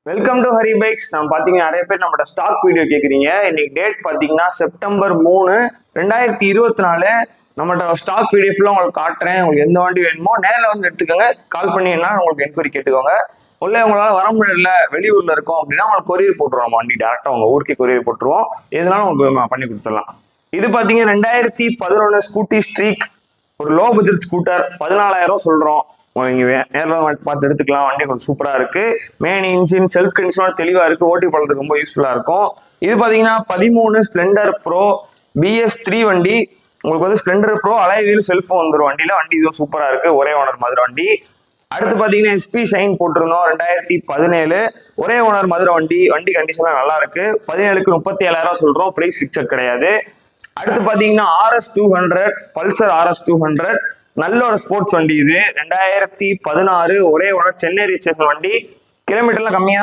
Welcome to Hari bikes. நம்ம பார்த்தீங்கன்னா நிறைய பேர் நம்மளோட ஸ்டாக் வீடியோ கேட்குறீங்க. இன்னைக்கு டேட் பார்த்தீங்கன்னா செப்டம்பர் 3, 2024. நம்மளோட ஸ்டாக் வீடியோ ஃபுல்லாக உங்களுக்கு காட்டுறேன். உங்களுக்கு எந்த வண்டி வேணுமோ நேரில் வந்து எடுத்துக்கோங்க. கால் பண்ணிங்கன்னா உங்களுக்கு என்கொயரி கேட்டுக்கோங்க. உள்ளே உங்களால் வர முடியல, வெளியூரில் இருக்கோம் அப்படின்னா உங்களுக்கு கொரியர் போட்டுருவோம். வண்டி டேரெக்டாக உங்கள் ஊருக்கே கொரியர் போட்டுருவோம். எதுனாலும் உங்களுக்கு பண்ணி கொடுத்துடலாம். இது பார்த்தீங்கன்னா 2011 ஸ்கூட்டி ஸ்ட்ரீக், ஒரு லோ பட்ஜெட் ஸ்கூட்டர். 14,000 சொல்கிறோம். நீங்கள் நேரில் பார்த்து எடுத்துக்கலாம். வண்டி கொஞ்சம் சூப்பராக இருக்கு. மெயின் இன்ஜின் செல்ஃப் கண்டிஷனோட தெளிவாக இருக்கு. ஓட்டி போடுறதுக்கு ரொம்ப யூஸ்ஃபுல்லாக இருக்கும். இது பார்த்தீங்கன்னா 13 ஸ்ப்ளெண்டர் ப்ரோ BS3 வண்டி. உங்களுக்கு வந்து Splendor pro alloy wheel self வந்துடும் வண்டியில். வண்டி இதுவும் சூப்பராக இருக்கு. ஒரே ஓனர் மதுரை வண்டி. அடுத்து பார்த்தீங்கன்னா SP ஷைன் போட்டிருந்தோம். 2017 ஒரே ஓனர் மதுரை வண்டி. வண்டி கண்டிஷனாக நல்லா இருக்கு. 17க்கு 37,000 சொல்கிறோம். ப்ரைஸ் ஃபிக்சட் கிடையாது. அடுத்து பார்த்தீங்கன்னா RS 200 பல்சர் RS 200 நல்ல ஒரு ஸ்போர்ட்ஸ் வண்டி. இது 2016 ஒரே ஓனர் சென்னை ரிஜிஸ்ட்ரேஷன் வண்டி. கிலோமீட்டர்லாம் கம்மியாக